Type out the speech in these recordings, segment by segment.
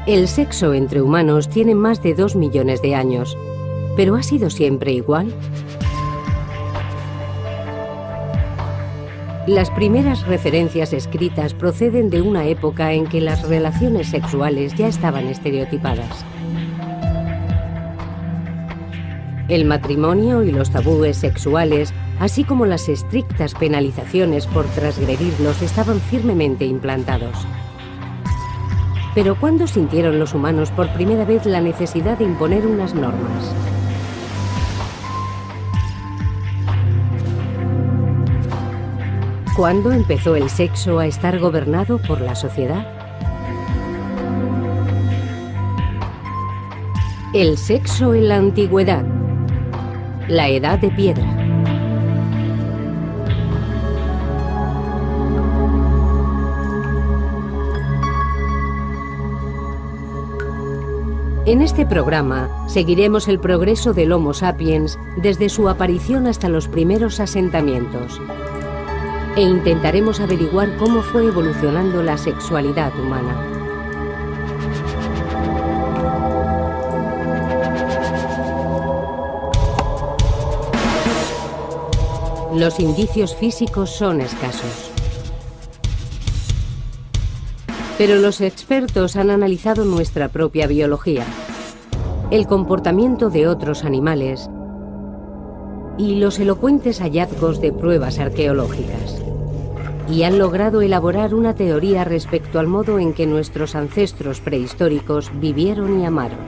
El sexo entre humanos tiene más de 2 millones de años, pero ¿ha sido siempre igual? Las primeras referencias escritas proceden de una época en que las relaciones sexuales ya estaban estereotipadas. El matrimonio y los tabúes sexuales, así como las estrictas penalizaciones por transgredirlos, estaban firmemente implantados. Pero ¿cuándo sintieron los humanos por primera vez la necesidad de imponer unas normas? ¿Cuándo empezó el sexo a estar gobernado por la sociedad? El sexo en la antigüedad. La Edad de Piedra. En este programa seguiremos el progreso del Homo sapiens desde su aparición hasta los primeros asentamientos e intentaremos averiguar cómo fue evolucionando la sexualidad humana. Los indicios físicos son escasos. Pero los expertos han analizado nuestra propia biología, el comportamiento de otros animales y los elocuentes hallazgos de pruebas arqueológicas, y han logrado elaborar una teoría respecto al modo en que nuestros ancestros prehistóricos vivieron y amaron.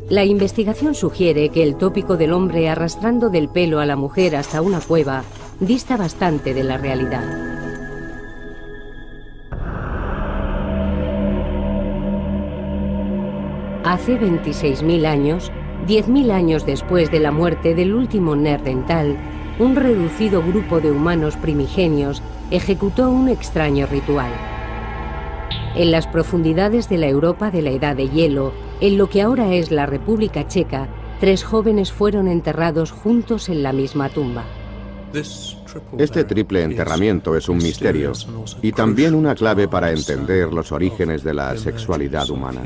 La investigación sugiere que el tópico del hombre arrastrando del pelo a la mujer hasta una cueva dista bastante de la realidad. Hace 26.000 años, 10.000 años después de la muerte del último Neandertal, un reducido grupo de humanos primigenios ejecutó un extraño ritual. En las profundidades de la Europa de la Edad de Hielo, en lo que ahora es la República Checa, 3 jóvenes fueron enterrados juntos en la misma tumba. Este triple enterramiento es un misterio y también una clave para entender los orígenes de la sexualidad humana.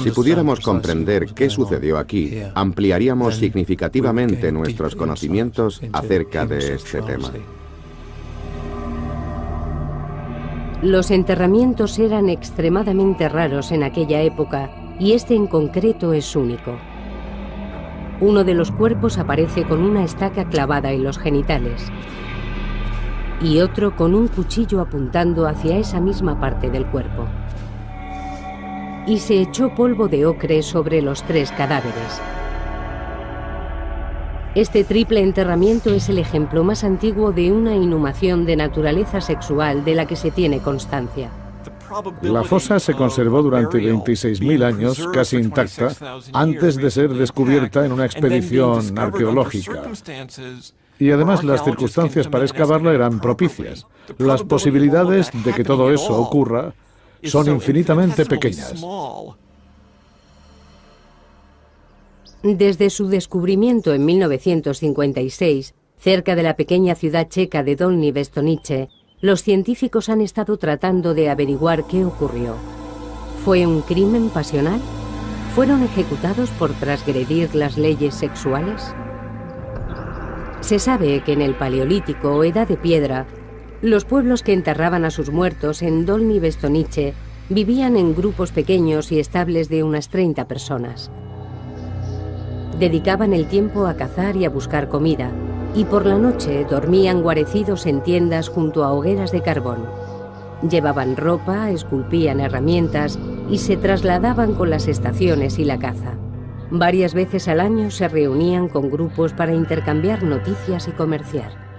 Si pudiéramos comprender qué sucedió aquí, ampliaríamos significativamente nuestros conocimientos acerca de este tema. Los enterramientos eran extremadamente raros en aquella época y este en concreto es único. Uno de los cuerpos aparece con una estaca clavada en los genitales y otro con un cuchillo apuntando hacia esa misma parte del cuerpo. Y se echó polvo de ocre sobre los 3 cadáveres. Este triple enterramiento es el ejemplo más antiguo de una inhumación de naturaleza sexual de la que se tiene constancia. La fosa se conservó durante 26.000 años, casi intacta, antes de ser descubierta en una expedición arqueológica. Y además las circunstancias para excavarla eran propicias. Las posibilidades de que todo eso ocurra son infinitamente pequeñas. Desde su descubrimiento en 1956, cerca de la pequeña ciudad checa de Dolní Věstonice, los científicos han estado tratando de averiguar qué ocurrió. ¿Fue un crimen pasional? ¿Fueron ejecutados por transgredir las leyes sexuales? Se sabe que en el Paleolítico o Edad de Piedra, los pueblos que enterraban a sus muertos en Dolní Věstonice vivían en grupos pequeños y estables de unas 30 personas. Dedicaban el tiempo a cazar y a buscar comida, y por la noche dormían guarecidos en tiendas junto a hogueras de carbón. Llevaban ropa, esculpían herramientas y se trasladaban con las estaciones y la caza. Varias veces al año se reunían con grupos para intercambiar noticias y comerciar.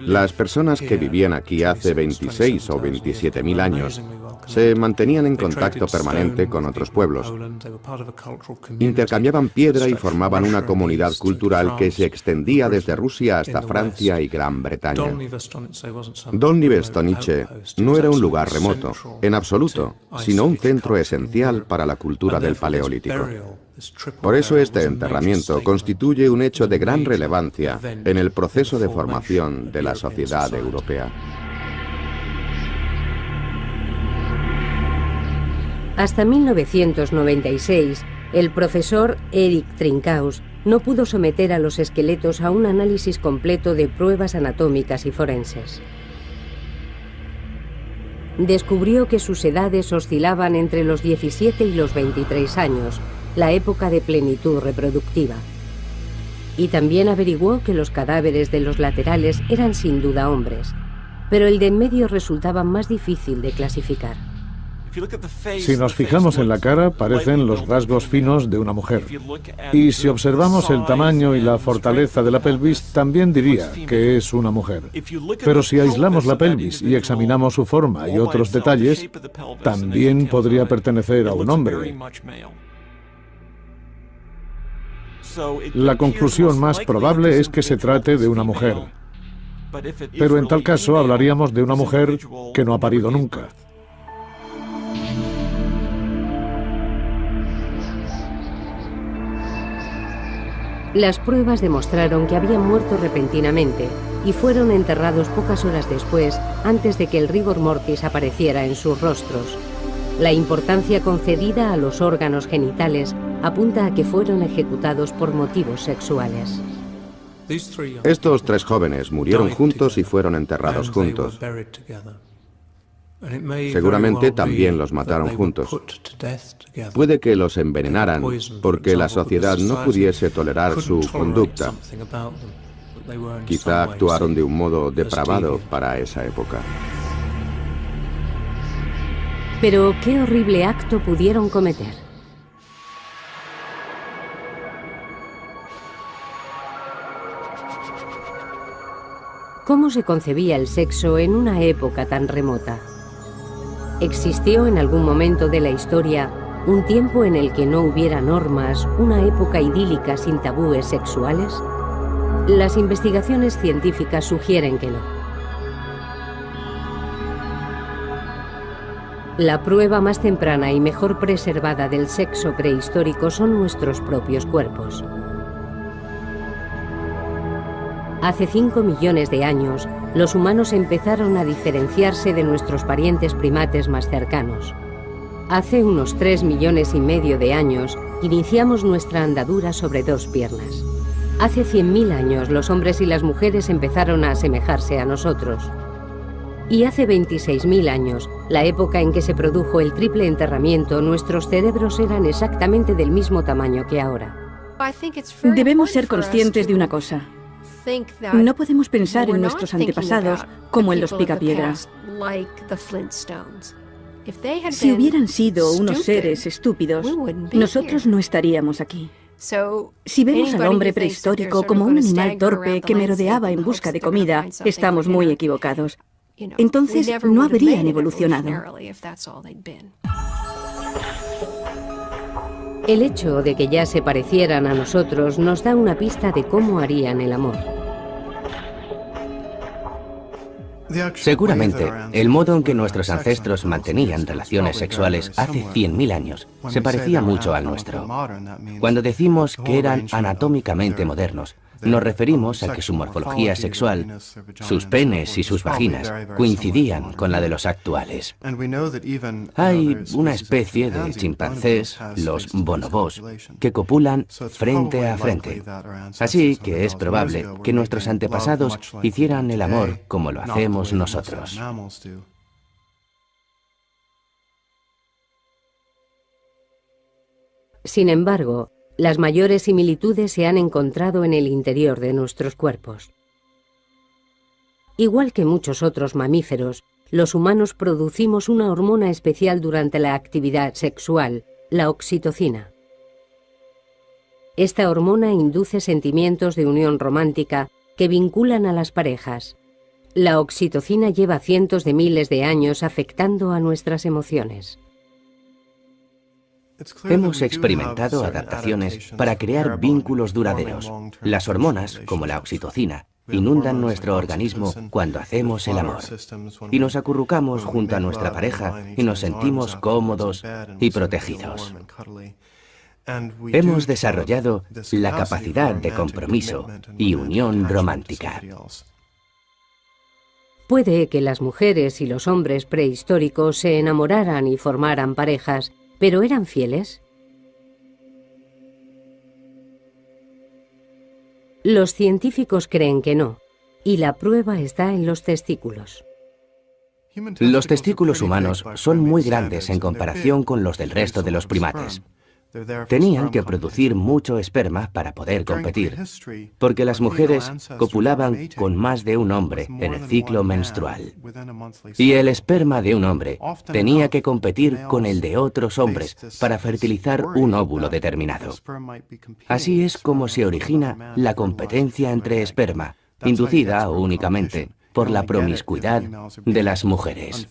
Las personas que vivían aquí hace 26 o 27.000 años se mantenían en contacto permanente con otros pueblos. Intercambiaban piedra y formaban una comunidad cultural que se extendía desde Rusia hasta Francia y Gran Bretaña. Dolní Věstonice no era un lugar remoto, en absoluto, sino un centro esencial para la cultura del Paleolítico. Por eso este enterramiento constituye un hecho de gran relevancia en el proceso de formación de la sociedad europea. Hasta 1996, el profesor Eric Trinkaus no pudo someter a los esqueletos a un análisis completo de pruebas anatómicas y forenses. Descubrió que sus edades oscilaban entre los 17 y los 23 años, la época de plenitud reproductiva. Y también averiguó que los cadáveres de los laterales eran sin duda hombres, pero el de en medio resultaba más difícil de clasificar. Si nos fijamos en la cara, parecen los rasgos finos de una mujer. Y si observamos el tamaño y la fortaleza de la pelvis, también diría que es una mujer. Pero si aislamos la pelvis y examinamos su forma y otros detalles, también podría pertenecer a un hombre. La conclusión más probable es que se trate de una mujer. Pero en tal caso hablaríamos de una mujer que no ha parido nunca. Las pruebas demostraron que habían muerto repentinamente y fueron enterrados pocas horas después, antes de que el rigor mortis apareciera en sus rostros. La importancia concedida a los órganos genitales apunta a que fueron ejecutados por motivos sexuales. Estos 3 jóvenes murieron juntos y fueron enterrados juntos. Seguramente también los mataron juntos. Puede que los envenenaran porque la sociedad no pudiese tolerar su conducta. Quizá actuaron de un modo depravado para esa época. Pero ¿qué horrible acto pudieron cometer? ¿Cómo se concebía el sexo en una época tan remota? ¿Existió en algún momento de la historia un tiempo en el que no hubiera normas, una época idílica sin tabúes sexuales? Las investigaciones científicas sugieren que no. La prueba más temprana y mejor preservada del sexo prehistórico son nuestros propios cuerpos. Hace 5 millones de años, los humanos empezaron a diferenciarse de nuestros parientes primates más cercanos. Hace unos 3,5 millones de años, iniciamos nuestra andadura sobre 2 piernas. Hace 100.000 años, los hombres y las mujeres empezaron a asemejarse a nosotros. Y hace 26.000 años, la época en que se produjo el triple enterramiento, nuestros cerebros eran exactamente del mismo tamaño que ahora. Debemos ser conscientes de una cosa. No podemos pensar en nuestros antepasados como en los picapiedras. Si hubieran sido unos seres estúpidos, nosotros no estaríamos aquí. Si vemos al hombre prehistórico como un animal torpe que merodeaba en busca de comida, estamos muy equivocados. Entonces no habrían evolucionado. El hecho de que ya se parecieran a nosotros nos da una pista de cómo harían el amor. Seguramente, el modo en que nuestros ancestros mantenían relaciones sexuales hace 100.000 años se parecía mucho al nuestro. Cuando decimos que eran anatómicamente modernos, nos referimos a que su morfología sexual, sus penes y sus vaginas, coincidían con la de los actuales. Hay una especie de chimpancés, los bonobos, que copulan frente a frente. Así que es probable que nuestros antepasados hicieran el amor como lo hacemos nosotros. Sin embargo, las mayores similitudes se han encontrado en el interior de nuestros cuerpos. Igual que muchos otros mamíferos, los humanos producimos una hormona especial durante la actividad sexual, la oxitocina. Esta hormona induce sentimientos de unión romántica que vinculan a las parejas. La oxitocina lleva cientos de miles de años afectando a nuestras emociones. Hemos experimentado adaptaciones para crear vínculos duraderos. Las hormonas, como la oxitocina, inundan nuestro organismo cuando hacemos el amor. Y nos acurrucamos junto a nuestra pareja y nos sentimos cómodos y protegidos. Hemos desarrollado la capacidad de compromiso y unión romántica. Puede que las mujeres y los hombres prehistóricos se enamoraran y formaran parejas, ¿Pero eran fieles? Los científicos creen que no, y la prueba está en los testículos. Los testículos humanos son muy grandes en comparación con los del resto de los primates. Tenían que producir mucho esperma para poder competir, porque las mujeres copulaban con más de un hombre en el ciclo menstrual. Y el esperma de un hombre tenía que competir con el de otros hombres para fertilizar un óvulo determinado. Así es como se origina la competencia entre esperma, inducida únicamente por la promiscuidad de las mujeres.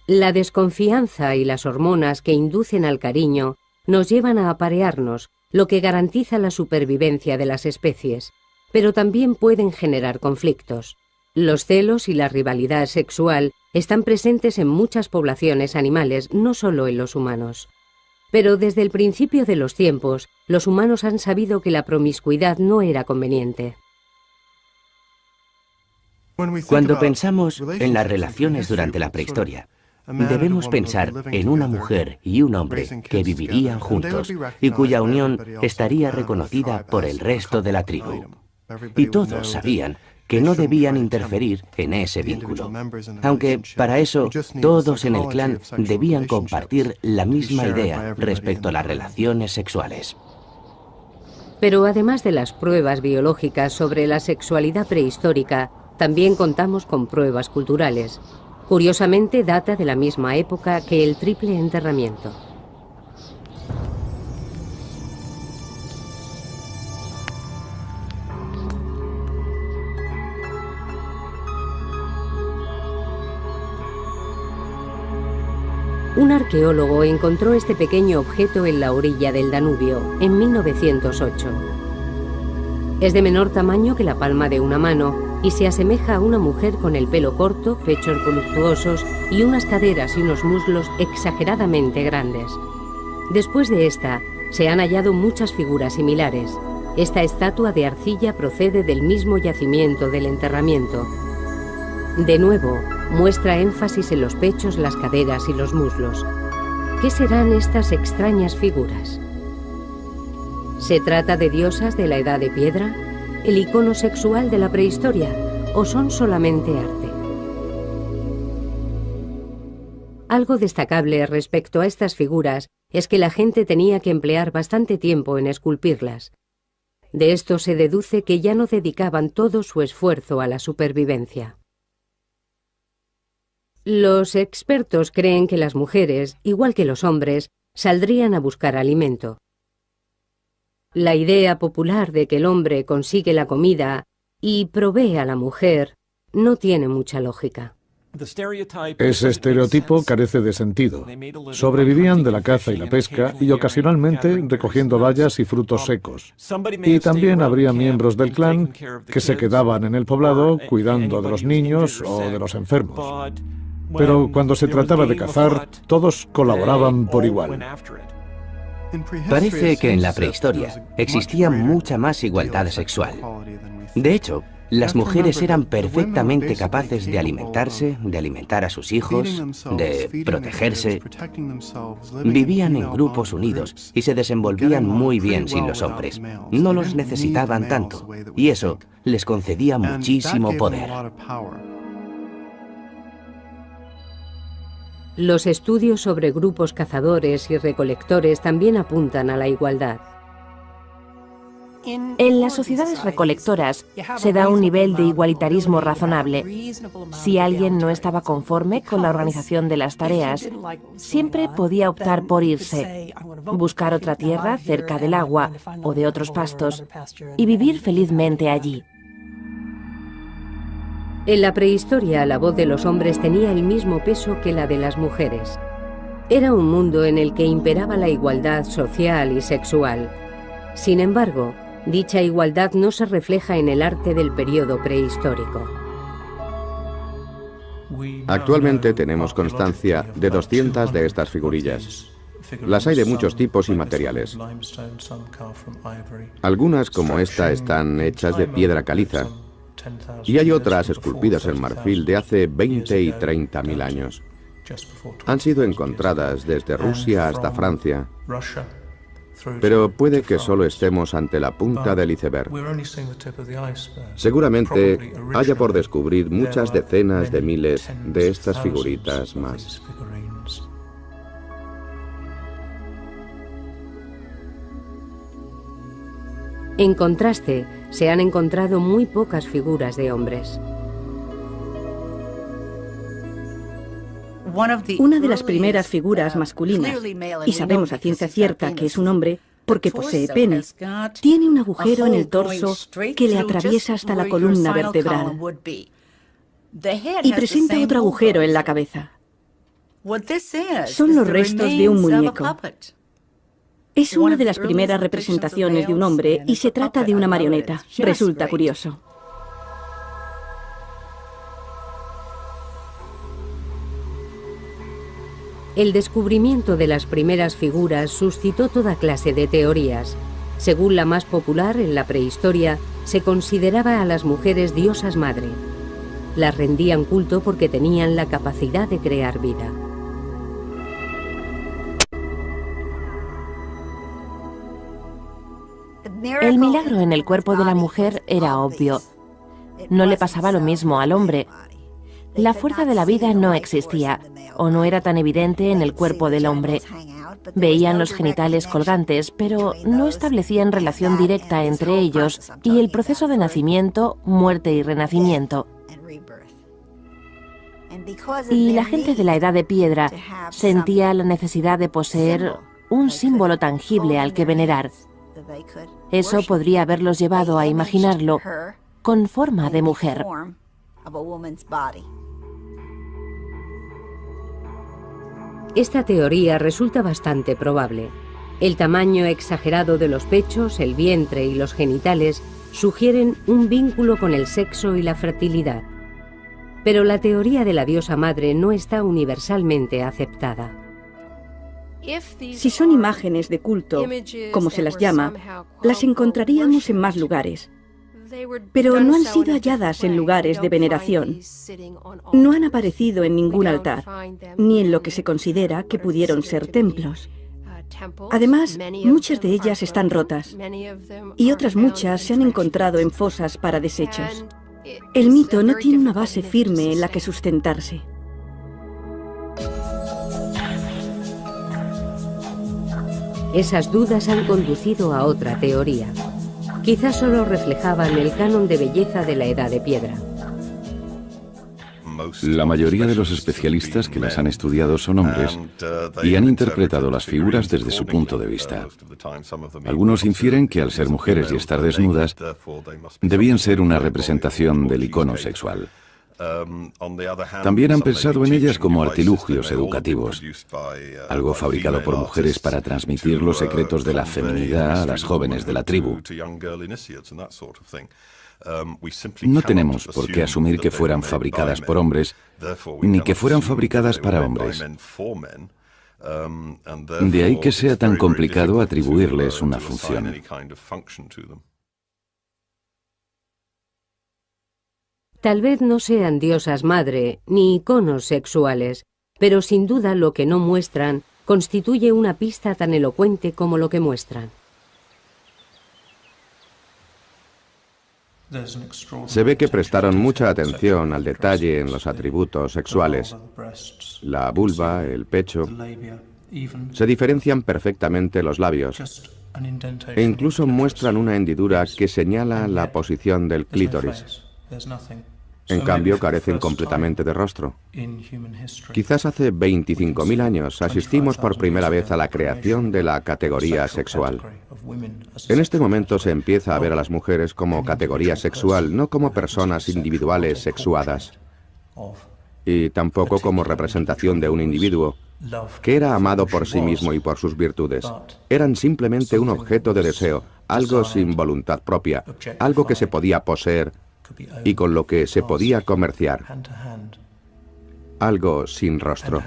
La desconfianza y las hormonas que inducen al cariño nos llevan a aparearnos, lo que garantiza la supervivencia de las especies, pero también pueden generar conflictos. Los celos y la rivalidad sexual están presentes en muchas poblaciones animales, no solo en los humanos. Pero desde el principio de los tiempos, los humanos han sabido que la promiscuidad no era conveniente. Cuando pensamos en las relaciones durante la prehistoria, debemos pensar en una mujer y un hombre que vivirían juntos y cuya unión estaría reconocida por el resto de la tribu. Y todos sabían que no debían interferir en ese vínculo, aunque para eso todos en el clan debían compartir la misma idea respecto a las relaciones sexuales. Pero además de las pruebas biológicas sobre la sexualidad prehistórica, también contamos con pruebas culturales. Curiosamente, data de la misma época que el triple enterramiento. Un arqueólogo encontró este pequeño objeto en la orilla del Danubio, en 1908. Es de menor tamaño que la palma de una mano y se asemeja a una mujer con el pelo corto, pechos voluptuosos y unas caderas y unos muslos exageradamente grandes. Después de esta, se han hallado muchas figuras similares. Esta estatua de arcilla procede del mismo yacimiento del enterramiento. De nuevo, muestra énfasis en los pechos, las caderas y los muslos. ¿Qué serán estas extrañas figuras? ¿Se trata de diosas de la Edad de Piedra? ¿El icono sexual de la prehistoria? ¿O son solamente arte? Algo destacable respecto a estas figuras es que la gente tenía que emplear bastante tiempo en esculpirlas. De esto se deduce que ya no dedicaban todo su esfuerzo a la supervivencia. Los expertos creen que las mujeres, igual que los hombres, saldrían a buscar alimento. La idea popular de que el hombre consigue la comida y provee a la mujer no tiene mucha lógica. Ese estereotipo carece de sentido. Sobrevivían de la caza y la pesca y ocasionalmente recogiendo bayas y frutos secos. Y también habría miembros del clan que se quedaban en el poblado cuidando de los niños o de los enfermos. Pero cuando se trataba de cazar, todos colaboraban por igual. Parece que en la prehistoria existía mucha más igualdad sexual. De hecho, las mujeres eran perfectamente capaces de alimentarse, de alimentar a sus hijos, de protegerse. Vivían en grupos unidos y se desenvolvían muy bien sin los hombres. No los necesitaban tanto, y eso les concedía muchísimo poder. Los estudios sobre grupos cazadores y recolectores también apuntan a la igualdad. En las sociedades recolectoras se da un nivel de igualitarismo razonable. Si alguien no estaba conforme con la organización de las tareas, siempre podía optar por irse, buscar otra tierra cerca del agua o de otros pastos y vivir felizmente allí. En la prehistoria, la voz de los hombres tenía el mismo peso que la de las mujeres. Era un mundo en el que imperaba la igualdad social y sexual. Sin embargo, dicha igualdad no se refleja en el arte del periodo prehistórico. Actualmente tenemos constancia de 200 de estas figurillas. Las hay de muchos tipos y materiales. Algunas, como esta, están hechas de piedra caliza. Y hay otras esculpidas en marfil de hace 20 y 30 mil años. Han sido encontradas desde Rusia hasta Francia, pero puede que solo estemos ante la punta del iceberg. Seguramente haya por descubrir muchas decenas de miles de estas figuritas más. En contraste, se han encontrado muy pocas figuras de hombres. Una de las primeras figuras masculinas, y sabemos a ciencia cierta que es un hombre porque posee pene, tiene un agujero en el torso que le atraviesa hasta la columna vertebral y presenta otro agujero en la cabeza. Son los restos de un muñeco. Es una de las primeras representaciones de un hombre y se trata de una marioneta. Resulta curioso. El descubrimiento de las primeras figuras suscitó toda clase de teorías. Según la más popular, en la prehistoria, se consideraba a las mujeres diosas madre. Las rendían culto porque tenían la capacidad de crear vida. El milagro en el cuerpo de la mujer era obvio. No le pasaba lo mismo al hombre. La fuerza de la vida no existía, o no era tan evidente en el cuerpo del hombre. Veían los genitales colgantes, pero no establecían relación directa entre ellos y el proceso de nacimiento, muerte y renacimiento. Y la gente de la Edad de Piedra sentía la necesidad de poseer un símbolo tangible al que venerar. Eso podría haberlos llevado a imaginarlo con forma de mujer. Esta teoría resulta bastante probable. El tamaño exagerado de los pechos, el vientre y los genitales sugieren un vínculo con el sexo y la fertilidad. Pero la teoría de la diosa madre no está universalmente aceptada. Si son imágenes de culto, como se las llama, las encontraríamos en más lugares. Pero no han sido halladas en lugares de veneración. No han aparecido en ningún altar, ni en lo que se considera que pudieron ser templos. Además, muchas de ellas están rotas, y otras muchas se han encontrado en fosas para desechos. El mito no tiene una base firme en la que sustentarse. Esas dudas han conducido a otra teoría. Quizás solo reflejaban el canon de belleza de la Edad de Piedra. La mayoría de los especialistas que las han estudiado son hombres y han interpretado las figuras desde su punto de vista. Algunos infieren que al ser mujeres y estar desnudas, debían ser una representación del icono sexual. También han pensado en ellas como artilugios educativos, algo fabricado por mujeres para transmitir los secretos de la feminidad a las jóvenes de la tribu. No tenemos por qué asumir que fueran fabricadas por hombres, ni que fueran fabricadas para hombres. De ahí que sea tan complicado atribuirles una función. Tal vez no sean diosas madre ni iconos sexuales, pero sin duda lo que no muestran constituye una pista tan elocuente como lo que muestran. Se ve que prestaron mucha atención al detalle en los atributos sexuales. La vulva, el pecho. Se diferencian perfectamente los labios e incluso muestran una hendidura que señala la posición del clítoris. En cambio, carecen completamente de rostro. Quizás hace 25.000 años asistimos por primera vez a la creación de la categoría sexual. En este momento se empieza a ver a las mujeres como categoría sexual, no como personas individuales sexuadas, y tampoco como representación de un individuo que era amado por sí mismo y por sus virtudes. Eran simplemente un objeto de deseo, algo sin voluntad propia, algo que se podía poseer y con lo que se podía comerciar, algo sin rostro.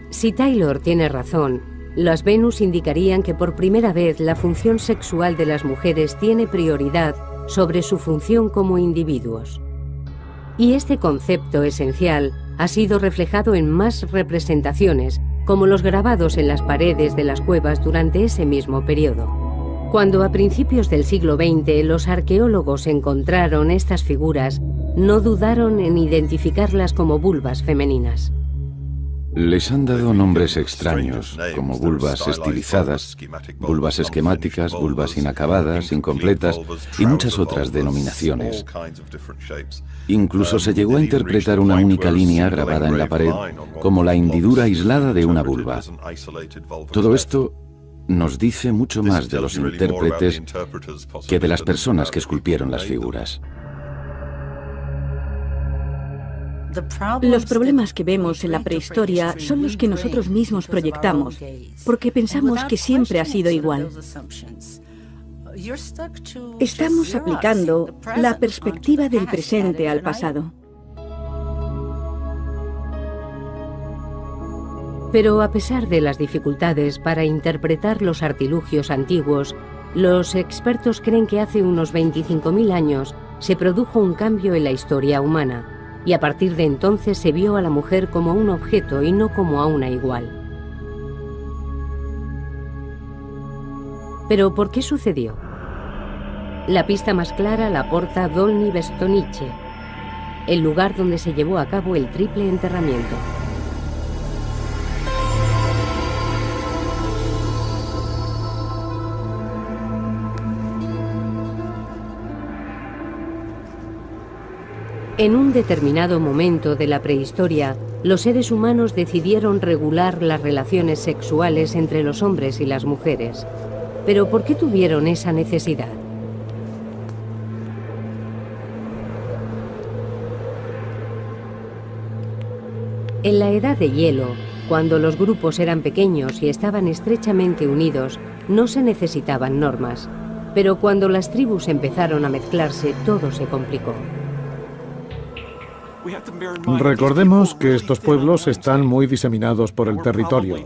Si Taylor tiene razón, las Venus indicarían que por primera vez la función sexual de las mujeres tiene prioridad sobre su función como individuos. Y este concepto esencial ha sido reflejado en más representaciones, como los grabados en las paredes de las cuevas durante ese mismo periodo. Cuando a principios del siglo XX los arqueólogos encontraron estas figuras, no dudaron en identificarlas como vulvas femeninas. Les han dado nombres extraños, como vulvas estilizadas, vulvas esquemáticas, vulvas inacabadas, incompletas y muchas otras denominaciones. Incluso se llegó a interpretar una única línea grabada en la pared como la hendidura aislada de una vulva. Todo esto nos dice mucho más de los intérpretes que de las personas que esculpieron las figuras. Los problemas que vemos en la prehistoria son los que nosotros mismos proyectamos, porque pensamos que siempre ha sido igual. Estamos aplicando la perspectiva del presente al pasado. Pero a pesar de las dificultades para interpretar los artilugios antiguos, los expertos creen que hace unos 25.000 años se produjo un cambio en la historia humana, y a partir de entonces se vio a la mujer como un objeto y no como a una igual. ¿Pero por qué sucedió? La pista más clara la aporta Dolní Věstonice, el lugar donde se llevó a cabo el triple enterramiento. En un determinado momento de la prehistoria, los seres humanos decidieron regular las relaciones sexuales entre los hombres y las mujeres. ¿Pero por qué tuvieron esa necesidad? En la Edad de Hielo, cuando los grupos eran pequeños y estaban estrechamente unidos, no se necesitaban normas. Pero cuando las tribus empezaron a mezclarse, todo se complicó. Recordemos que estos pueblos están muy diseminados por el territorio.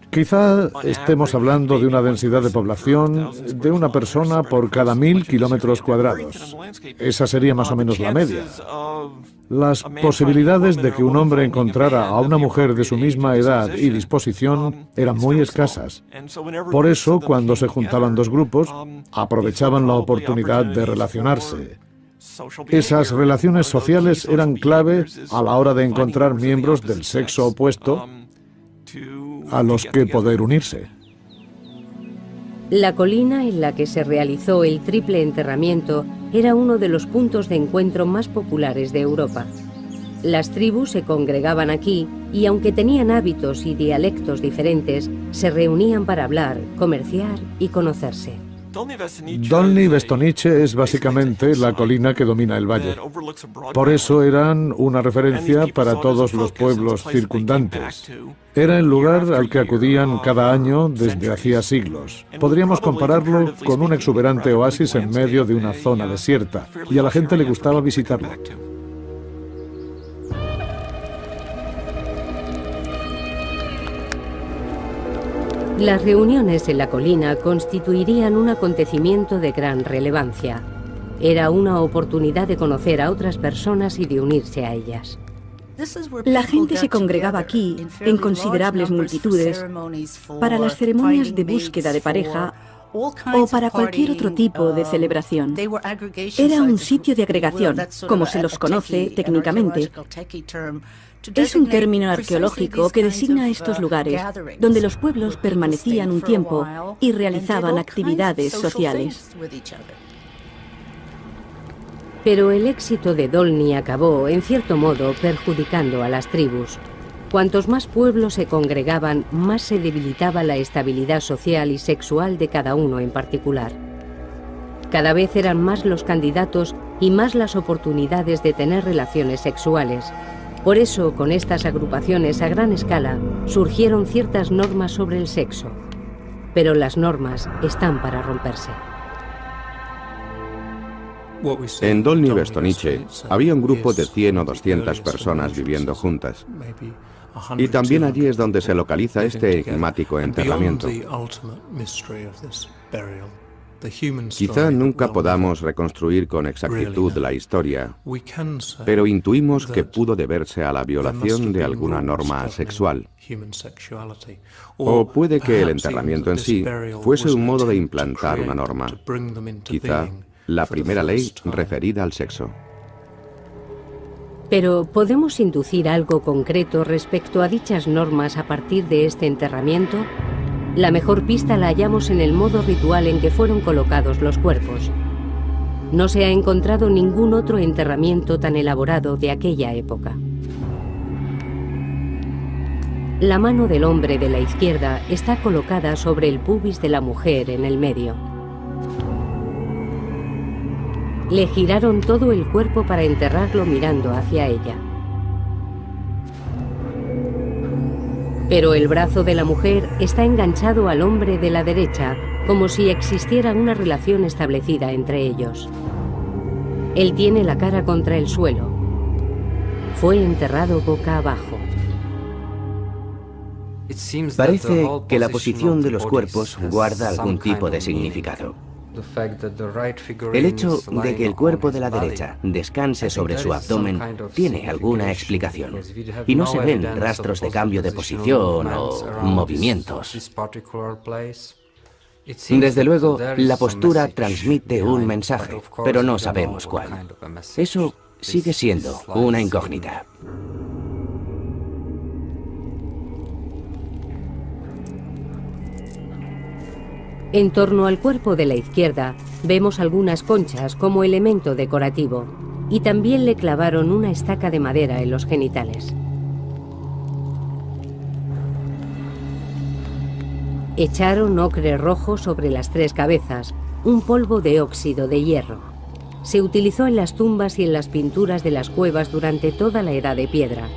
Quizá estemos hablando de una densidad de población de una persona por cada 1000 kilómetros cuadrados. Esa sería más o menos la media. Las posibilidades de que un hombre encontrara a una mujer de su misma edad y disposición eran muy escasas. Por eso, cuando se juntaban dos grupos, aprovechaban la oportunidad de relacionarse. Esas relaciones sociales eran clave a la hora de encontrar miembros del sexo opuesto a los que poder unirse. La colina en la que se realizó el triple enterramiento era uno de los puntos de encuentro más populares de Europa. Las tribus se congregaban aquí y, aunque tenían hábitos y dialectos diferentes, se reunían para hablar, comerciar y conocerse. Dolní Věstonice es básicamente la colina que domina el valle. Por eso eran una referencia para todos los pueblos circundantes. Era el lugar al que acudían cada año desde hacía siglos. Podríamos compararlo con un exuberante oasis en medio de una zona desierta, y a la gente le gustaba visitarlo. Las reuniones en la colina constituirían un acontecimiento de gran relevancia. Era una oportunidad de conocer a otras personas y de unirse a ellas. La gente se congregaba aquí en considerables multitudes para las ceremonias de búsqueda de pareja o para cualquier otro tipo de celebración. Era un sitio de agregación, como se los conoce técnicamente. Es un término arqueológico que designa estos lugares, donde los pueblos permanecían un tiempo y realizaban actividades sociales. Pero el éxito de Dolní acabó, en cierto modo, perjudicando a las tribus. Cuantos más pueblos se congregaban, más se debilitaba la estabilidad social y sexual de cada uno en particular. Cada vez eran más los candidatos y más las oportunidades de tener relaciones sexuales. Por eso, con estas agrupaciones a gran escala, surgieron ciertas normas sobre el sexo. Pero las normas están para romperse. En Dolní Věstonice había un grupo de 100 o 200 personas viviendo juntas. Y también allí es donde se localiza este enigmático enterramiento. Quizá nunca podamos reconstruir con exactitud la historia, pero intuimos que pudo deberse a la violación de alguna norma sexual. O puede que el enterramiento en sí fuese un modo de implantar una norma, quizá la primera ley referida al sexo. Pero ¿podemos inducir algo concreto respecto a dichas normas a partir de este enterramiento? La mejor pista la hallamos en el modo ritual en que fueron colocados los cuerpos. No se ha encontrado ningún otro enterramiento tan elaborado de aquella época. La mano del hombre de la izquierda está colocada sobre el pubis de la mujer en el medio. Le giraron todo el cuerpo para enterrarlo mirando hacia ella. Pero el brazo de la mujer está enganchado al hombre de la derecha, como si existiera una relación establecida entre ellos. Él tiene la cara contra el suelo. Fue enterrado boca abajo. Parece que la posición de los cuerpos guarda algún tipo de significado. El hecho de que el cuerpo de la derecha descanse sobre su abdomen tiene alguna explicación, y no se ven rastros de cambio de posición o movimientos. Desde luego, la postura transmite un mensaje, pero no sabemos cuál. Eso sigue siendo una incógnita. En torno al cuerpo de la izquierda vemos algunas conchas como elemento decorativo y también le clavaron una estaca de madera en los genitales. Echaron ocre rojo sobre las tres cabezas, un polvo de óxido de hierro. Se utilizó en las tumbas y en las pinturas de las cuevas durante toda la Edad de Piedra.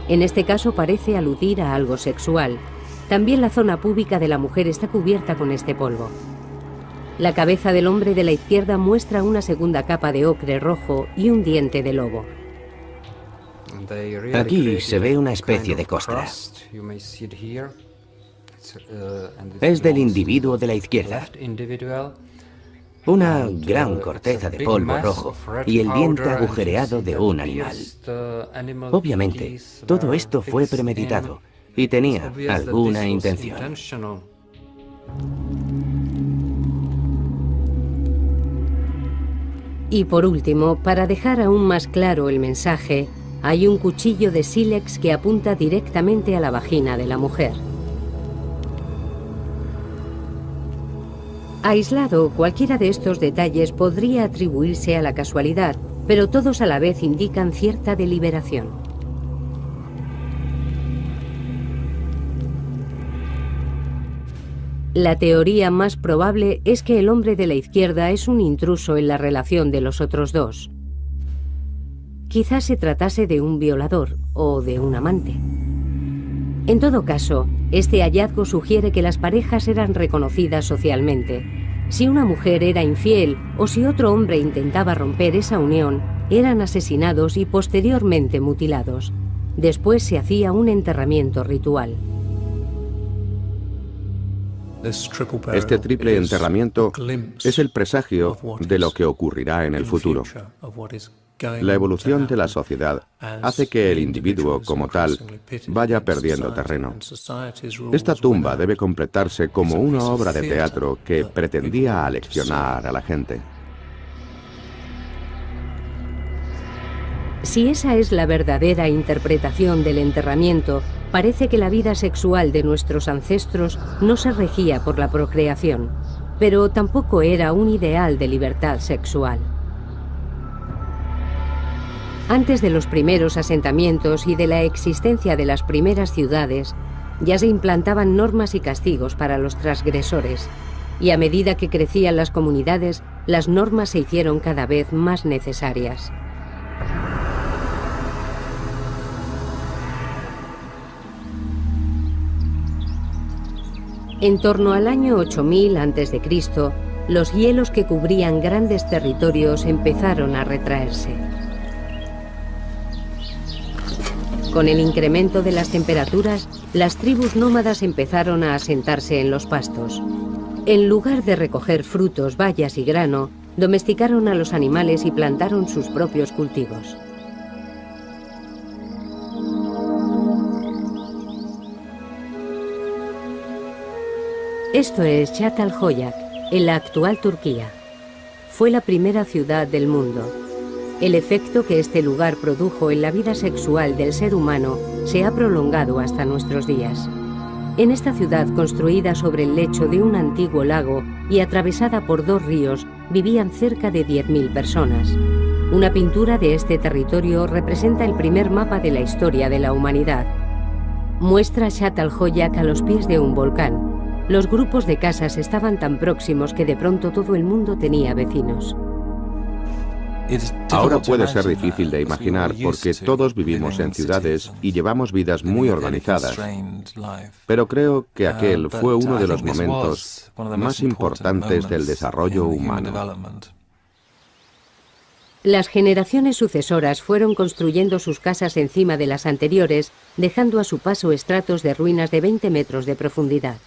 En este caso parece aludir a algo sexual. También la zona púbica de la mujer está cubierta con este polvo. La cabeza del hombre de la izquierda muestra una segunda capa de ocre rojo y un diente de lobo. Aquí se ve una especie de costra. Es del individuo de la izquierda. Una gran corteza de polvo rojo y el diente agujereado de un animal. Obviamente, todo esto fue premeditado y tenía alguna intención. Y por último, para dejar aún más claro el mensaje, hay un cuchillo de sílex que apunta directamente a la vagina de la mujer. Aislado, cualquiera de estos detalles podría atribuirse a la casualidad, pero todos a la vez indican cierta deliberación. La teoría más probable es que el hombre de la izquierda es un intruso en la relación de los otros dos. Quizás se tratase de un violador o de un amante. En todo caso, este hallazgo sugiere que las parejas eran reconocidas socialmente. Si una mujer era infiel o si otro hombre intentaba romper esa unión, eran asesinados y posteriormente mutilados. Después se hacía un enterramiento ritual. Este triple enterramiento es el presagio de lo que ocurrirá en el futuro. La evolución de la sociedad hace que el individuo como tal vaya perdiendo terreno. Esta tumba debe completarse como una obra de teatro que pretendía aleccionar a la gente. Si esa es la verdadera interpretación del enterramiento, parece que la vida sexual de nuestros ancestros no se regía por la procreación, pero tampoco era un ideal de libertad sexual. Antes de los primeros asentamientos y de la existencia de las primeras ciudades, ya se implantaban normas y castigos para los transgresores, y a medida que crecían las comunidades, las normas se hicieron cada vez más necesarias. En torno al año 8000 a.C., los hielos que cubrían grandes territorios empezaron a retraerse. Con el incremento de las temperaturas, las tribus nómadas empezaron a asentarse en los pastos. En lugar de recoger frutos, bayas y grano, domesticaron a los animales y plantaron sus propios cultivos. Esto es Çatalhöyük, en la actual Turquía. Fue la primera ciudad del mundo. El efecto que este lugar produjo en la vida sexual del ser humano se ha prolongado hasta nuestros días. En esta ciudad, construida sobre el lecho de un antiguo lago y atravesada por 2 ríos, vivían cerca de 10.000 personas. Una pintura de este territorio representa el primer mapa de la historia de la humanidad. Muestra Çatalhöyük a los pies de un volcán. Los grupos de casas estaban tan próximos que de pronto todo el mundo tenía vecinos. Ahora puede ser difícil de imaginar porque todos vivimos en ciudades y llevamos vidas muy organizadas. Pero creo que aquel fue uno de los momentos más importantes del desarrollo humano. Las generaciones sucesoras fueron construyendo sus casas encima de las anteriores, dejando a su paso estratos de ruinas de 20 metros de profundidad.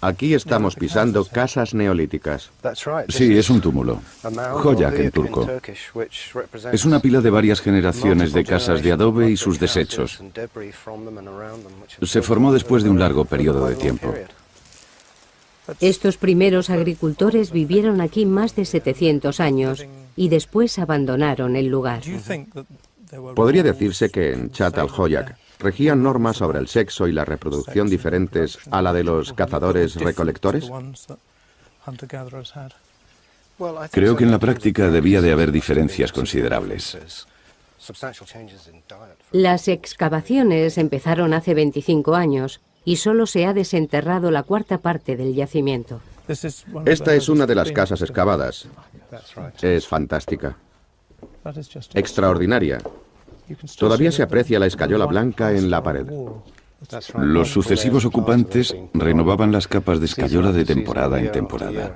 Aquí estamos pisando casas neolíticas. Sí, es un túmulo. Höyük en turco. Es una pila de varias generaciones de casas de adobe y sus desechos. Se formó después de un largo periodo de tiempo. Estos primeros agricultores vivieron aquí más de 700 años y después abandonaron el lugar. Podría decirse que en Çatalhöyük regían normas sobre el sexo y la reproducción diferentes a la de los cazadores-recolectores. Creo que en la práctica debía de haber diferencias considerables. Las excavaciones empezaron hace 25 años y solo se ha desenterrado la 1/4 parte del yacimiento. Esta es una de las casas excavadas. Es fantástica. Extraordinaria. Todavía se aprecia la escayola blanca en la pared. Los sucesivos ocupantes renovaban las capas de escayola de temporada en temporada.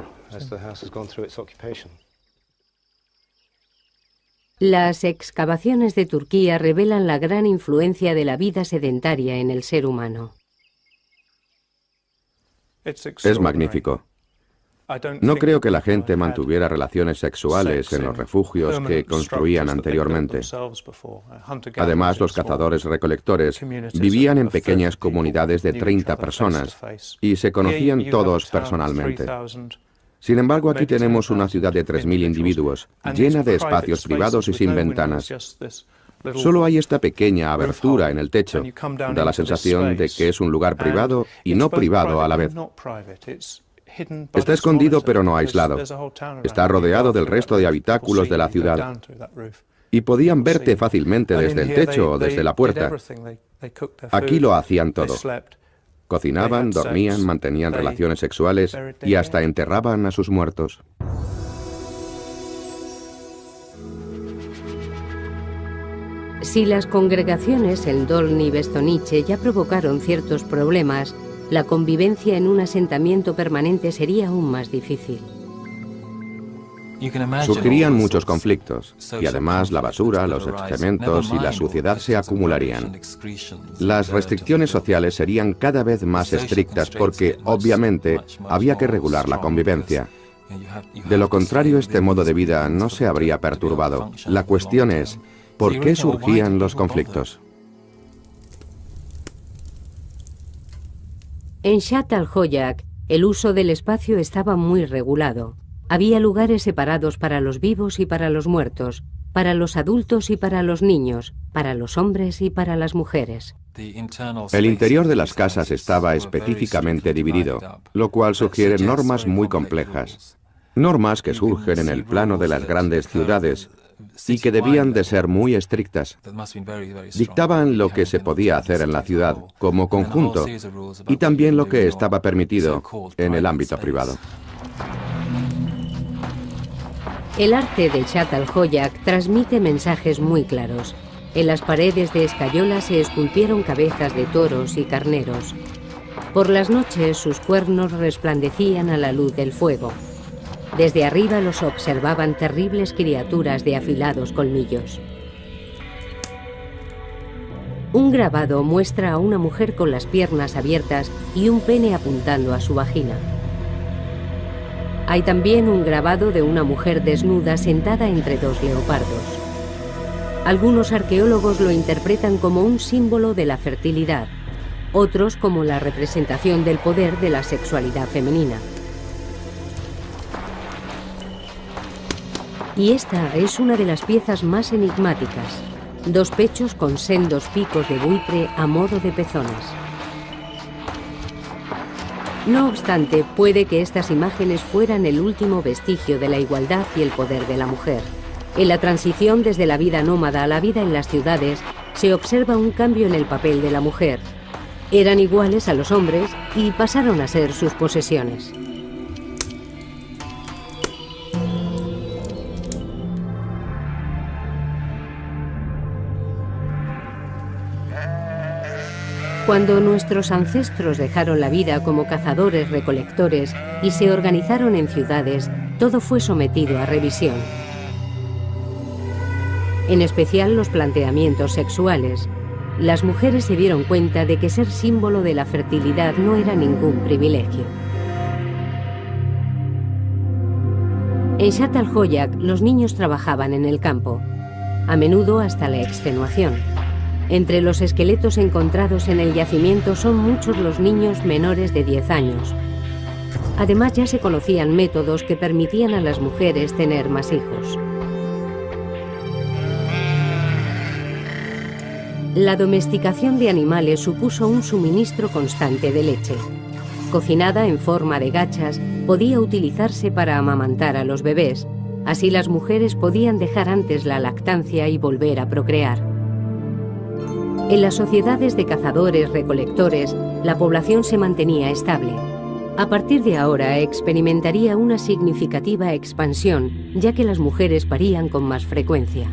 Las excavaciones de Turquía revelan la gran influencia de la vida sedentaria en el ser humano. Es magnífico. No creo que la gente mantuviera relaciones sexuales en los refugios que construían anteriormente. Además, los cazadores-recolectores vivían en pequeñas comunidades de 30 personas y se conocían todos personalmente. Sin embargo, aquí tenemos una ciudad de 3.000 individuos, llena de espacios privados y sin ventanas. Solo hay esta pequeña abertura en el techo. Da la sensación de que es un lugar privado y no privado a la vez. Está escondido pero no aislado. Está rodeado del resto de habitáculos de la ciudad. Y podían verte fácilmente desde el techo o desde la puerta. Aquí lo hacían todo. Cocinaban, dormían, mantenían relaciones sexuales y hasta enterraban a sus muertos. Si las congregaciones en Dolní Bestonice ya provocaron ciertos problemas, la convivencia en un asentamiento permanente sería aún más difícil. Surgirían muchos conflictos, y además la basura, los excrementos y la suciedad se acumularían. Las restricciones sociales serían cada vez más estrictas porque, obviamente, había que regular la convivencia. De lo contrario, este modo de vida no se habría perturbado. La cuestión es, ¿por qué surgían los conflictos? En Çatalhöyük, el uso del espacio estaba muy regulado. Había lugares separados para los vivos y para los muertos, para los adultos y para los niños, para los hombres y para las mujeres. El interior de las casas estaba específicamente dividido, lo cual sugiere normas muy complejas. Normas que surgen en el plano de las grandes ciudades y que debían de ser muy estrictas. Dictaban lo que se podía hacer en la ciudad como conjunto y también lo que estaba permitido en el ámbito privado. El arte de Çatalhöyük transmite mensajes muy claros. En las paredes de escayola se esculpieron cabezas de toros y carneros. Por las noches sus cuernos resplandecían a la luz del fuego. Desde arriba los observaban terribles criaturas de afilados colmillos. Un Un grabado muestra a una mujer con las piernas abiertas y un pene apuntando a su vagina. Hay también un grabado de una mujer desnuda sentada entre dos leopardos. Algunos arqueólogos lo interpretan como un símbolo de la fertilidad, otros como la representación del poder de la sexualidad femenina. Y esta es una de las piezas más enigmáticas: dos pechos con sendos picos de buitre a modo de pezones. No obstante, puede que estas imágenes fueran el último vestigio de la igualdad y el poder de la mujer. En la transición desde la vida nómada a la vida en las ciudades, se observa un cambio en el papel de la mujer. Eran iguales a los hombres y pasaron a ser sus posesiones. Cuando nuestros ancestros dejaron la vida como cazadores-recolectores y se organizaron en ciudades, todo fue sometido a revisión. En especial los planteamientos sexuales. Las mujeres se dieron cuenta de que ser símbolo de la fertilidad no era ningún privilegio. En Zhat al-Hoyak, los niños trabajaban en el campo, a menudo hasta la extenuación. Entre los esqueletos encontrados en el yacimiento son muchos los niños menores de 10 años. Además, ya se conocían métodos que permitían a las mujeres tener más hijos. La domesticación de animales supuso un suministro constante de leche. Cocinada en forma de gachas, podía utilizarse para amamantar a los bebés. Así las mujeres podían dejar antes la lactancia y volver a procrear. En las sociedades de cazadores-recolectores, la población se mantenía estable. A partir de ahora experimentaría una significativa expansión, ya que las mujeres parían con más frecuencia.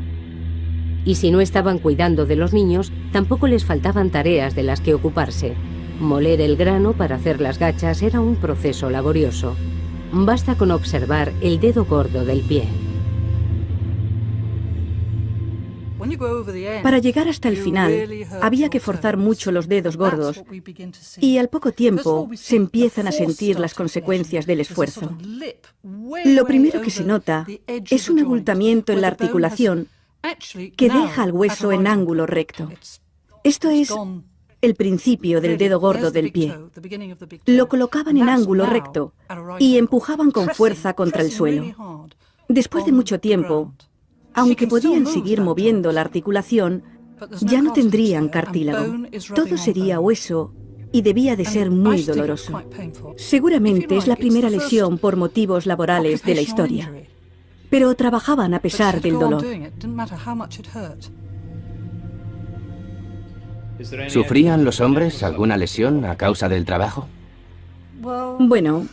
Y si no estaban cuidando de los niños, tampoco les faltaban tareas de las que ocuparse. Moler el grano para hacer las gachas era un proceso laborioso. Basta con observar el dedo gordo del pie. Para llegar hasta el final, había que forzar mucho los dedos gordos y al poco tiempo se empiezan a sentir las consecuencias del esfuerzo. Lo primero que se nota es un abultamiento en la articulación que deja al hueso en ángulo recto. Esto es el principio del dedo gordo del pie. Lo colocaban en ángulo recto y empujaban con fuerza contra el suelo. Después de mucho tiempo, aunque podían seguir moviendo la articulación, ya no tendrían cartílago. Todo sería hueso y debía de ser muy doloroso. Seguramente es la primera lesión por motivos laborales de la historia. Pero trabajaban a pesar del dolor. ¿Sufrían los hombres alguna lesión a causa del trabajo? Bueno,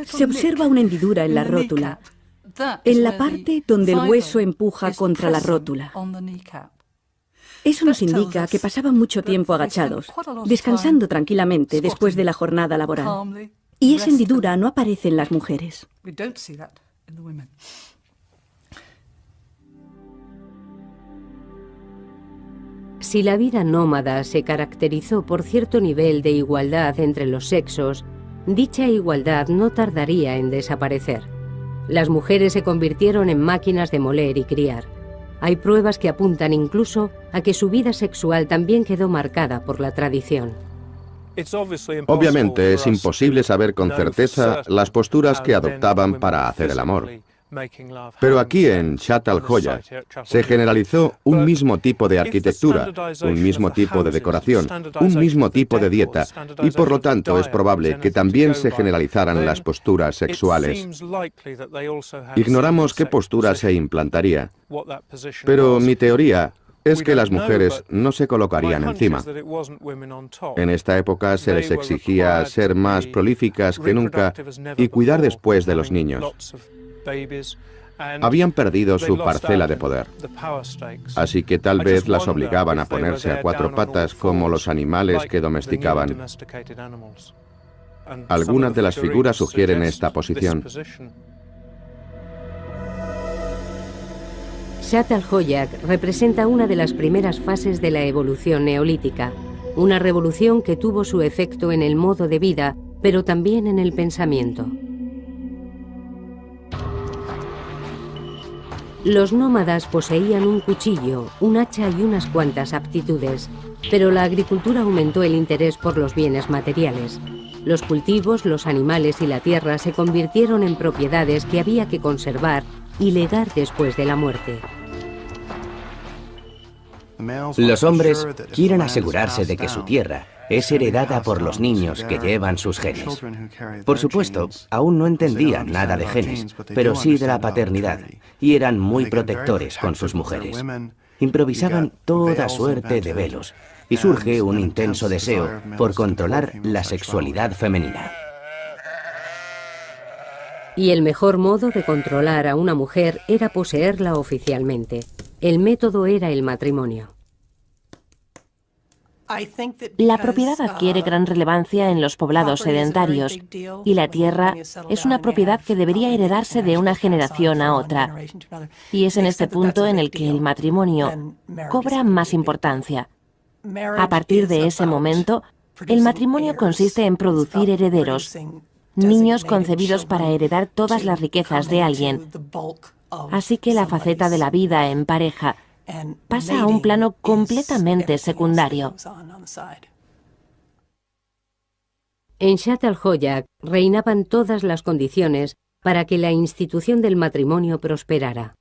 se observa una hendidura en la rótula, en la parte donde el hueso empuja contra la rótula. Eso nos indica que pasaban mucho tiempo agachados, descansando tranquilamente después de la jornada laboral. Y esa hendidura no aparece en las mujeres. Si la vida nómada se caracterizó por cierto nivel de igualdad entre los sexos, dicha igualdad no tardaría en desaparecer. Las mujeres se convirtieron en máquinas de moler y criar. Hay pruebas que apuntan incluso a que su vida sexual también quedó marcada por la tradición. Obviamente es imposible saber con certeza las posturas que adoptaban para hacer el amor. Pero aquí en Zhat al-Hoyak se generalizó un mismo tipo de arquitectura, un mismo tipo de decoración, un mismo tipo de dieta, y por lo tanto es probable que también se generalizaran las posturas sexuales. Ignoramos qué postura se implantaría, pero mi teoría es que las mujeres no se colocarían encima. En esta época se les exigía ser más prolíficas que nunca y cuidar después de los niños. Habían perdido su parcela de poder, así que tal vez las obligaban a ponerse a cuatro patas como los animales que domesticaban. Algunas de las figuras sugieren esta posición. Shatt al-Hoyaq representa una de las primeras fases de la evolución neolítica, una revolución que tuvo su efecto en el modo de vida, pero también en el pensamiento. Los nómadas poseían un cuchillo, un hacha y unas cuantas aptitudes, pero la agricultura aumentó el interés por los bienes materiales. Los cultivos, los animales y la tierra se convirtieron en propiedades que había que conservar y legar después de la muerte. Los hombres quieren asegurarse de que su tierra es heredada por los niños que llevan sus genes. Por supuesto, aún no entendían nada de genes, pero sí de la paternidad, y eran muy protectores con sus mujeres. Improvisaban toda suerte de velos, y surge un intenso deseo por controlar la sexualidad femenina. Y el mejor modo de controlar a una mujer era poseerla oficialmente. El método era el matrimonio. La propiedad adquiere gran relevancia en los poblados sedentarios y la tierra es una propiedad que debería heredarse de una generación a otra. Y es en este punto en el que el matrimonio cobra más importancia. A partir de ese momento, el matrimonio consiste en producir herederos, niños concebidos para heredar todas las riquezas de alguien. Así que la faceta de la vida en pareja pasa a un plano completamente secundario. En Shatt al-Hoyaq reinaban todas las condiciones para que la institución del matrimonio prosperara.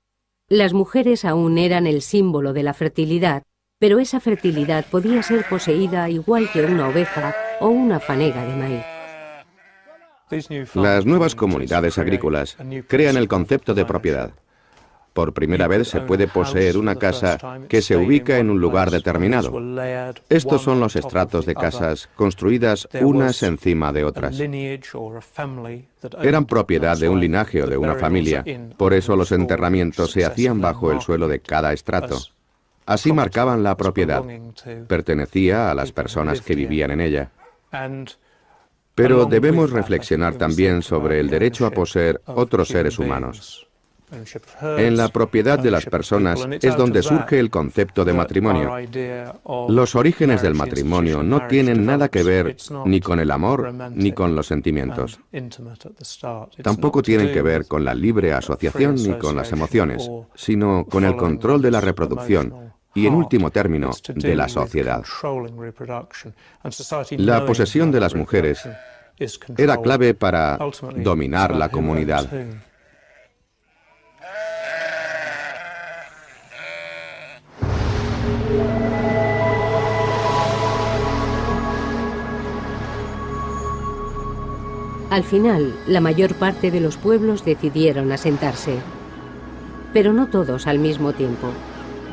Las mujeres aún eran el símbolo de la fertilidad, pero esa fertilidad podía ser poseída igual que una oveja o una fanega de maíz. Las nuevas comunidades agrícolas crean el concepto de propiedad. Por primera vez se puede poseer una casa que se ubica en un lugar determinado. Estos son los estratos de casas construidas unas encima de otras. Eran propiedad de un linaje o de una familia, por eso los enterramientos se hacían bajo el suelo de cada estrato. Así marcaban la propiedad. Pertenecía a las personas que vivían en ella. Pero debemos reflexionar también sobre el derecho a poseer otros seres humanos. En la propiedad de las personas es donde surge el concepto de matrimonio. Los orígenes del matrimonio no tienen nada que ver ni con el amor ni con los sentimientos. Tampoco tienen que ver con la libre asociación ni con las emociones, sino con el control de la reproducción y, en último término, de la sociedad. La posesión de las mujeres era clave para dominar la comunidad. Al final, la mayor parte de los pueblos decidieron asentarse, pero no todos al mismo tiempo.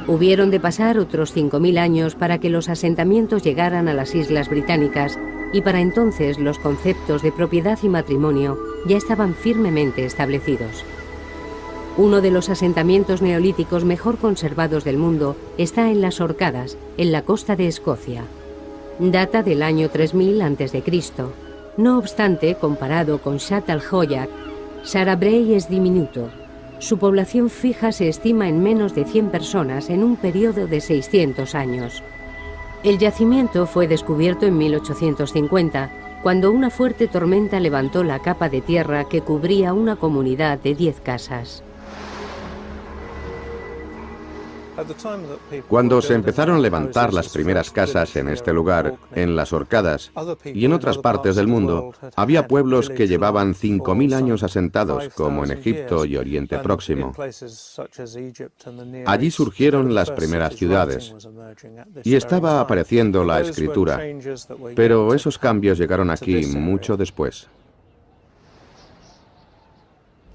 Hubieron de pasar otros 5000 años para que los asentamientos llegaran a las Islas Británicas, y para entonces los conceptos de propiedad y matrimonio ya estaban firmemente establecidos. Uno de los asentamientos neolíticos mejor conservados del mundo está en las Orcadas, en la costa de Escocia. Data del año 3000 a.C. No obstante, comparado con Shatt al-Hoyaq, Shara Bray es diminuto. Su población fija se estima en menos de 100 personas en un periodo de 600 años. El yacimiento fue descubierto en 1850, cuando una fuerte tormenta levantó la capa de tierra que cubría una comunidad de 10 casas. Cuando se empezaron a levantar las primeras casas en este lugar, en las Orcadas y en otras partes del mundo, había pueblos que llevaban 5000 años asentados, como en Egipto y Oriente Próximo. Allí surgieron las primeras ciudades y estaba apareciendo la escritura, pero esos cambios llegaron aquí mucho después.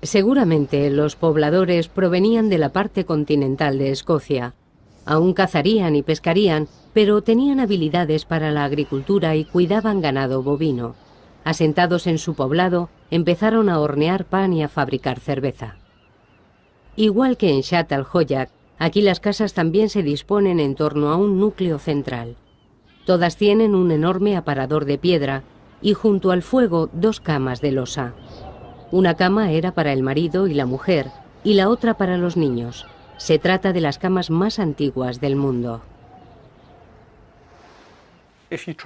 Seguramente los pobladores provenían de la parte continental de Escocia. Aún cazarían y pescarían, pero tenían habilidades para la agricultura y cuidaban ganado bovino. Asentados en su poblado, empezaron a hornear pan y a fabricar cerveza. Igual que en Shatt al-Hoyaq, aquí las casas también se disponen en torno a un núcleo central. Todas tienen un enorme aparador de piedra y junto al fuego 2 camas de losa. Una cama era para el marido y la mujer, y la otra para los niños. Se trata de las camas más antiguas del mundo.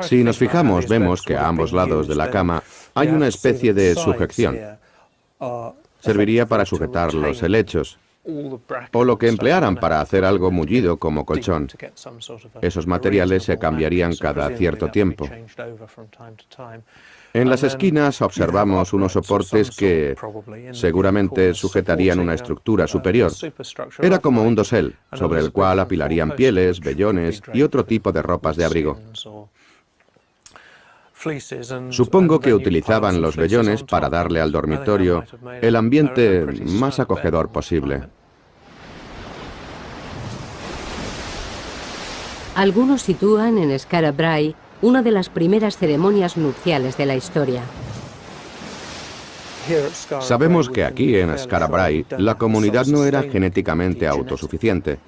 Si nos fijamos, vemos que a ambos lados de la cama hay una especie de sujeción. Serviría para sujetar los helechos, o lo que emplearan para hacer algo mullido como colchón. Esos materiales se cambiarían cada cierto tiempo. En las esquinas observamos unos soportes que seguramente sujetarían una estructura superior. Era como un dosel, sobre el cual apilarían pieles, vellones y otro tipo de ropas de abrigo. Supongo que utilizaban los vellones para darle al dormitorio el ambiente más acogedor posible. Algunos sitúan en Skara Brae una de las primeras ceremonias nupciales de la historia. Sabemos que aquí en Skara Brae la comunidad no era genéticamente autosuficiente.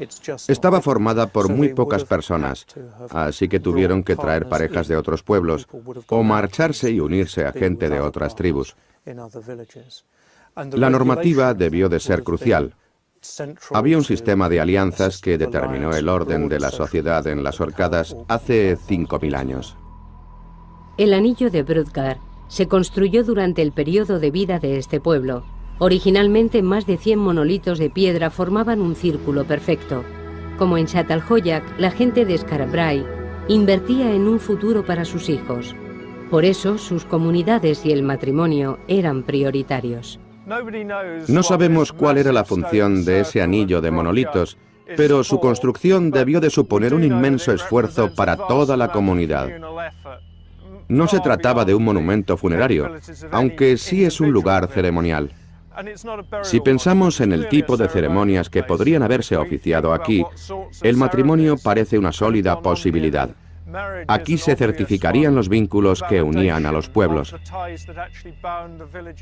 Estaba formada por muy pocas personas, así que tuvieron que traer parejas de otros pueblos o marcharse y unirse a gente de otras tribus. La normativa debió de ser crucial. Había un sistema de alianzas que determinó el orden de la sociedad en las Orcadas hace 5000 años. El anillo de Brodgar se construyó durante el periodo de vida de este pueblo. Originalmente, más de 100 monolitos de piedra formaban un círculo perfecto. Como en Çatalhöyük, la gente de Skara Brae invertía en un futuro para sus hijos. Por eso, sus comunidades y el matrimonio eran prioritarios. No sabemos cuál era la función de ese anillo de monolitos, pero su construcción debió de suponer un inmenso esfuerzo para toda la comunidad. No se trataba de un monumento funerario, aunque sí es un lugar ceremonial. Si pensamos en el tipo de ceremonias que podrían haberse oficiado aquí, el matrimonio parece una sólida posibilidad. Aquí se certificarían los vínculos que unían a los pueblos.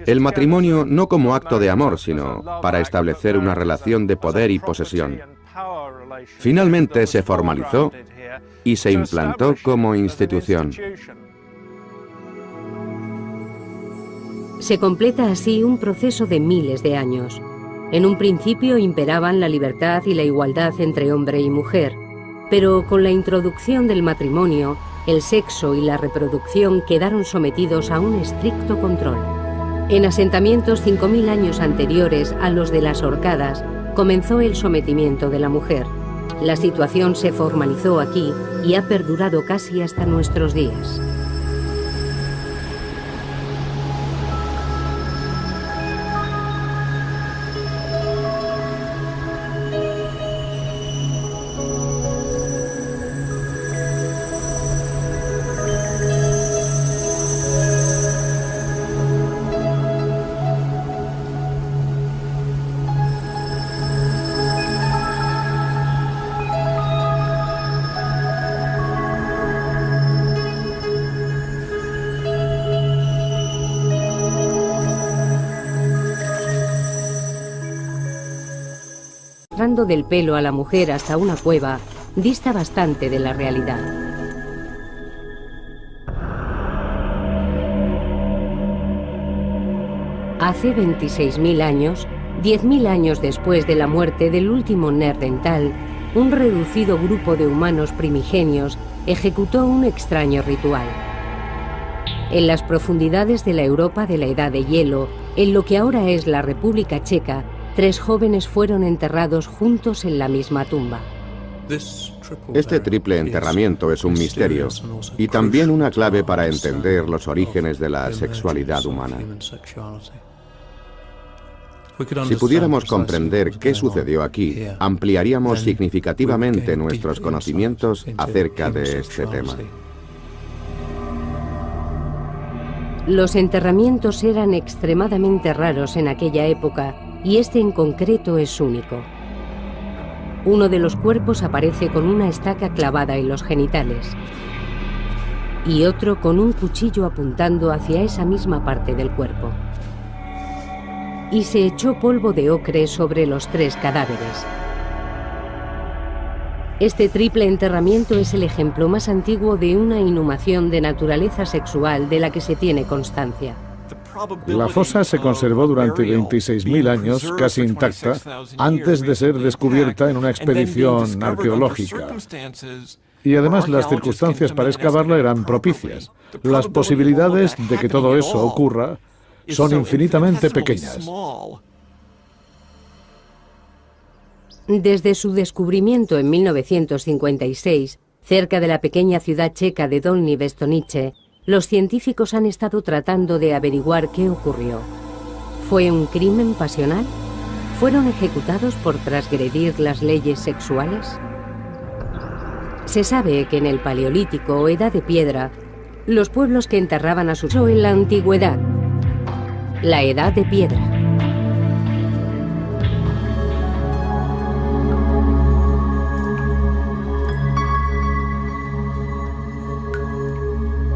El matrimonio no como acto de amor, sino para establecer una relación de poder y posesión. Finalmente se formalizó y se implantó como institución. Se completa así un proceso de miles de años. En un principio imperaban la libertad y la igualdad entre hombre y mujer, pero con la introducción del matrimonio, el sexo y la reproducción quedaron sometidos a un estricto control. En asentamientos 5000 años anteriores a los de las Orcadas, comenzó el sometimiento de la mujer. La situación se formalizó aquí y ha perdurado casi hasta nuestros días. Arrastrando del pelo a la mujer hasta una cueva, dista bastante de la realidad. Hace 26.000 años, 10.000 años después de la muerte del último Neandertal, un reducido grupo de humanos primigenios ejecutó un extraño ritual. En las profundidades de la Europa de la Edad de Hielo, en lo que ahora es la República Checa, 3 jóvenes fueron enterrados juntos en la misma tumba. Este triple enterramiento es un misterio y también una clave para entender los orígenes de la sexualidad humana. Si pudiéramos comprender qué sucedió aquí, ampliaríamos significativamente nuestros conocimientos acerca de este tema. Los enterramientos eran extremadamente raros en aquella época y este en concreto es único. Uno de los cuerpos aparece con una estaca clavada en los genitales y otro con un cuchillo apuntando hacia esa misma parte del cuerpo. Y se echó polvo de ocre sobre los 3 cadáveres. Este triple enterramiento es el ejemplo más antiguo de una inhumación de naturaleza sexual de la que se tiene constancia. La fosa se conservó durante 26.000 años, casi intacta, antes de ser descubierta en una expedición arqueológica. Y además las circunstancias para excavarla eran propicias. Las posibilidades de que todo eso ocurra son infinitamente pequeñas. Desde su descubrimiento en 1956, cerca de la pequeña ciudad checa de Dolní Věstonice, los científicos han estado tratando de averiguar qué ocurrió. ¿Fue un crimen pasional? ¿Fueron ejecutados por transgredir las leyes sexuales? Se sabe que en el Paleolítico o Edad de Piedra, los pueblos que enterraban a sus en la antigüedad, la Edad de Piedra.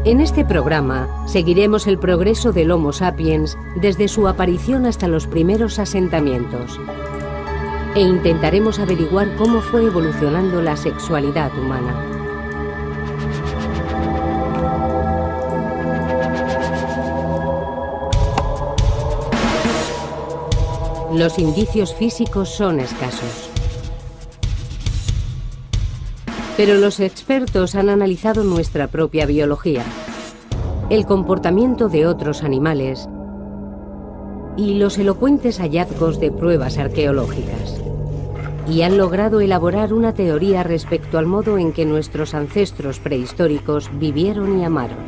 En este programa seguiremos el progreso del Homo sapiens desde su aparición hasta los primeros asentamientos e intentaremos averiguar cómo fue evolucionando la sexualidad humana. Los indicios físicos son escasos. Pero los expertos han analizado nuestra propia biología, el comportamiento de otros animales y los elocuentes hallazgos de pruebas arqueológicas. Y han logrado elaborar una teoría respecto al modo en que nuestros ancestros prehistóricos vivieron y amaron.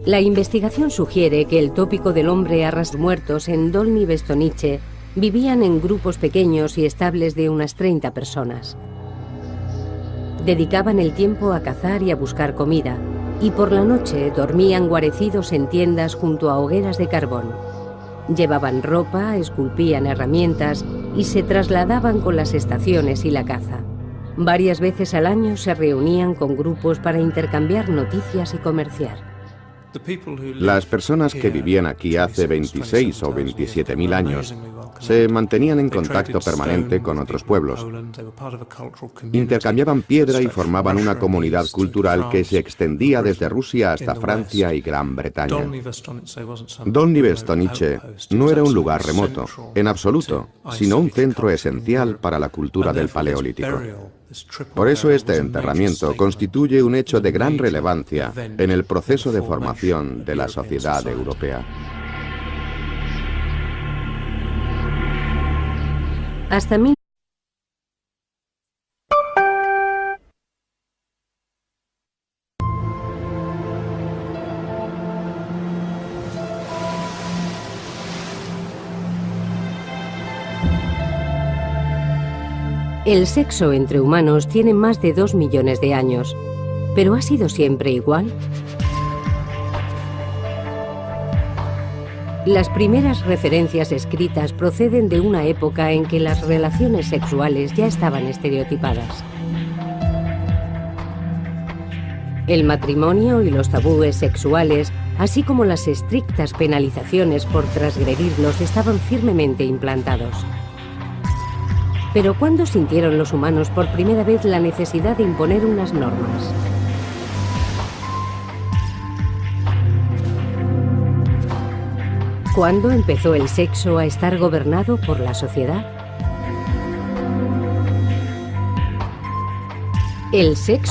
La investigación sugiere que el tópico del hombre muertos en Dolní Věstonice vivían en grupos pequeños y estables de unas 30 personas. Dedicaban el tiempo a cazar y a buscar comida, y por la noche dormían guarecidos en tiendas junto a hogueras de carbón. Llevaban ropa, esculpían herramientas y se trasladaban con las estaciones y la caza. Varias veces al año se reunían con grupos para intercambiar noticias y comerciar. Las personas que vivían aquí hace 26 o 27.000 años se mantenían en contacto permanente con otros pueblos. Intercambiaban piedra y formaban una comunidad cultural que se extendía desde Rusia hasta Francia y Gran Bretaña. Dolní Věstonice no era un lugar remoto, en absoluto, sino un centro esencial para la cultura del Paleolítico. Por eso este enterramiento constituye un hecho de gran relevancia en el proceso de formación de la sociedad europea. Hasta El sexo entre humanos tiene más de 2 millones de años, pero ¿ha sido siempre igual? Las primeras referencias escritas proceden de una época en que las relaciones sexuales ya estaban estereotipadas. El matrimonio y los tabúes sexuales, así como las estrictas penalizaciones por transgredirlos, estaban firmemente implantados. Pero ¿cuándo sintieron los humanos por primera vez la necesidad de imponer unas normas? ¿Cuándo empezó el sexo a estar gobernado por la sociedad? El sexo